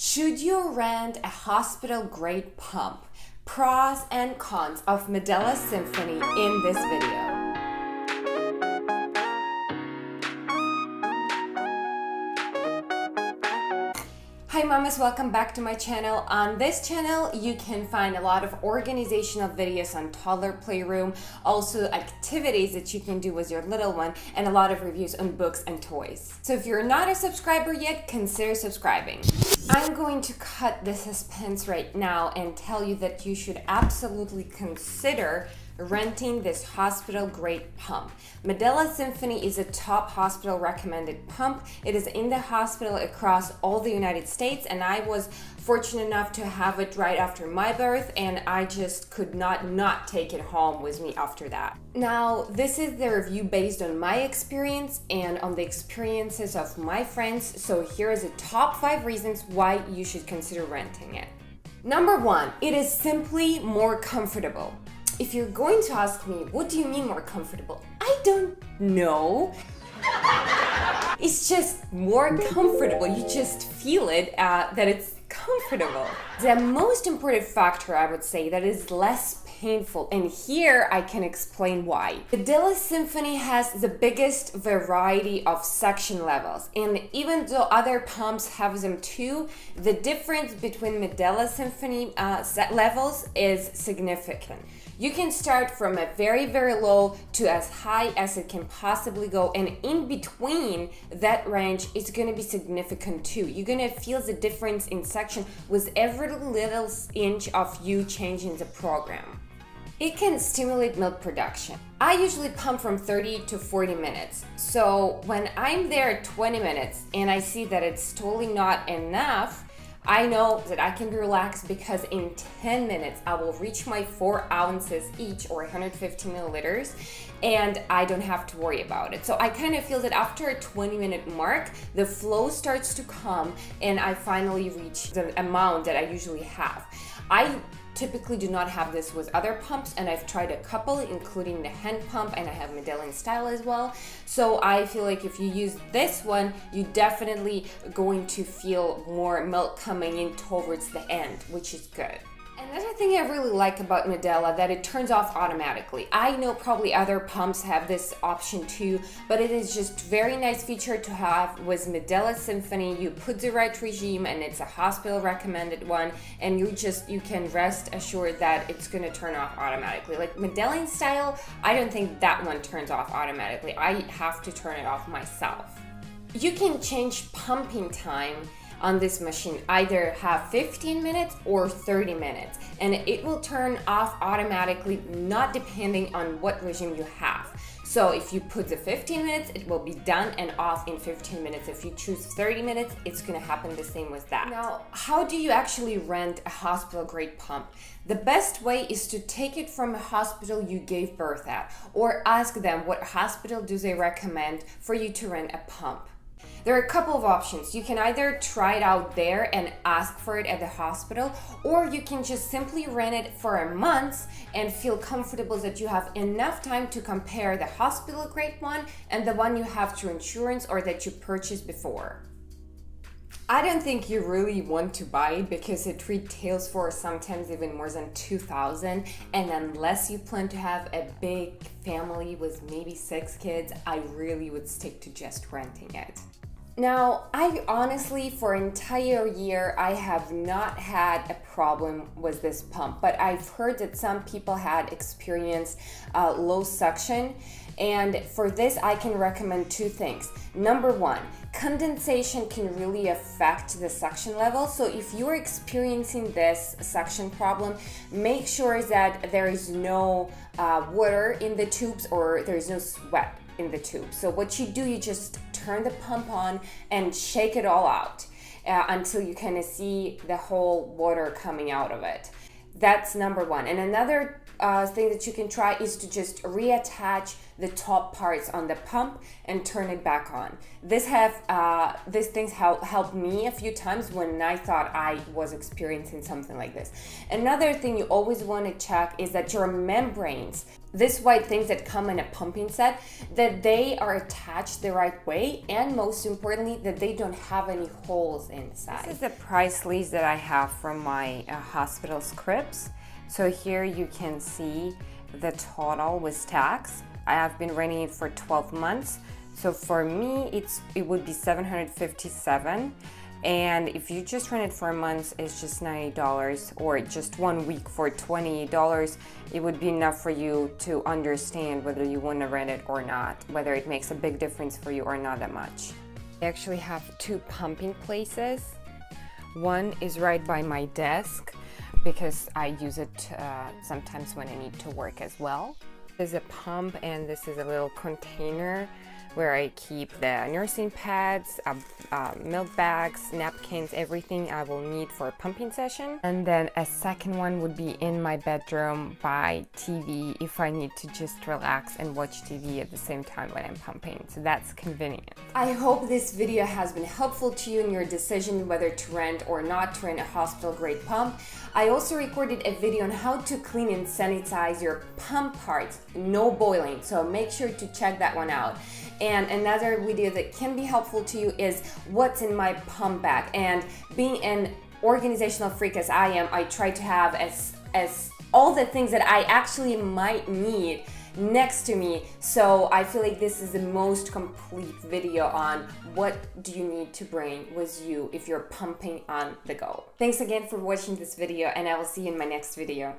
Should you rent a hospital-grade pump? Pros and cons of Medela Symphony in this video. Hi mamas, welcome back to my channel. On this channel, you can find a lot of organizational videos on Toddler, Playroom, also activities that you can do with your little one, and a lot of reviews on books and toys. So if you're not a subscriber yet, consider subscribing. I'm going to cut the suspense right now and tell you that you should absolutely consider renting this hospital-grade pump. Medela Symphony is a top hospital recommended pump. It is in the hospital across all the United States, and I was fortunate enough to have it right after my birth, and I just could not take it home with me after that. Now, this is the review based on my experience and on the experiences of my friends, so here is the top 5 reasons why you should consider renting it. Number 1, it is simply more comfortable. If you're going to ask me, what do you mean more comfortable? I don't know. It's just more comfortable. You just feel it, that it's comfortable. The most important factor, I would say, that is less painful, and here I can explain why. Medela Symphony has the biggest variety of suction levels, and even though other pumps have them too, the difference between Medela Symphony levels is significant. You can start from a very low to as high as it can possibly go, and in between that range is going to be significant too. You're going to feel the difference in suction with every little inch of you changing the program. It can stimulate milk production. I usually pump from 30 to 40 minutes. So when I'm there 20 minutes and I see that it's totally not enough, I know that I can be relaxed because in 10 minutes I will reach my 4 ounces each, or 150 milliliters, and I don't have to worry about it. So I kind of feel that after a 20-minute mark, the flow starts to come and I finally reach the amount that I usually have. I typically do not have this with other pumps, and I've tried a couple, including the hand pump, and I have Medela Instyle as well. So I feel like if you use this one, you definitely going to feel more milk coming in towards the end, which is good. Another thing I really like about Medela, that it turns off automatically. I know probably other pumps have this option too, but it is just very nice feature to have with Medela Symphony. You put the right regime, and it's a hospital recommended one, and you can rest assured that it's going to turn off automatically. Like Medela Instyle, I don't think that one turns off automatically. I have to turn it off myself. You can change pumping time on this machine, either have 15 minutes or 30 minutes, and it will turn off automatically, not depending on what regime you have. So if you put the 15 minutes, it will be done and off in 15 minutes. If you choose 30 minutes, it's gonna happen the same with that. Now, how do you actually rent a hospital-grade pump? The best way is to take it from a hospital you gave birth at, or ask them what hospital do they recommend for you to rent a pump. There are a couple of options. You can either try it out there and ask for it at the hospital, or you can just simply rent it for a month and feel comfortable that you have enough time to compare the hospital grade one and the one you have through insurance or that you purchased before. I don't think you really want to buy it because it retails for sometimes even more than $2,000, and unless you plan to have a big family with maybe 6 kids, I really would stick to just renting it. Now, I honestly, for an entire year, I have not had a problem with this pump, but I've heard that some people had experienced low suction, and for this, I can recommend 2 things. Number 1, condensation can really affect the suction level, so if you're experiencing this suction problem, make sure that there is no water in the tubes or there is no sweat in the tube. So what you do, you just turn the pump on and shake it all out until you kind of see the whole water coming out of it. That's number 1. And another thing that you can try is to just reattach the top parts on the pump and turn it back on. These things helped me a few times when I thought I was experiencing something like this. Another thing you always want to check is that your membranes, these white things that come in a pumping set, that they are attached the right way, and most importantly, that they don't have any holes inside. This is the price list that I have from my hospital scripts. So here you can see the total with tax. I have been renting it for 12 months. So for me, it would be $757. And if you just rent it for a month, it's just $90, or just 1 week for $28. It would be enough for you to understand whether you want to rent it or not, whether it makes a big difference for you or not that much. I actually have 2 pumping places. One is right by my desk because I use it sometimes when I need to work as well. There's a pump, and this is a little container where I keep the nursing pads, milk bags, napkins, everything I will need for a pumping session. And then a second one would be in my bedroom by TV if I need to just relax and watch TV at the same time when I'm pumping. So that's convenient. I hope this video has been helpful to you in your decision whether to rent or not to rent a hospital grade pump. I also recorded a video on how to clean and sanitize your pump parts, no boiling, so make sure to check that one out. And another video that can be helpful to you is what's in my pump bag. And being an organizational freak as I am, I try to have as all the things that I actually might need next to me. So I feel like this is the most complete video on what do you need to bring with you if you're pumping on the go. Thanks again for watching this video, and I will see you in my next video.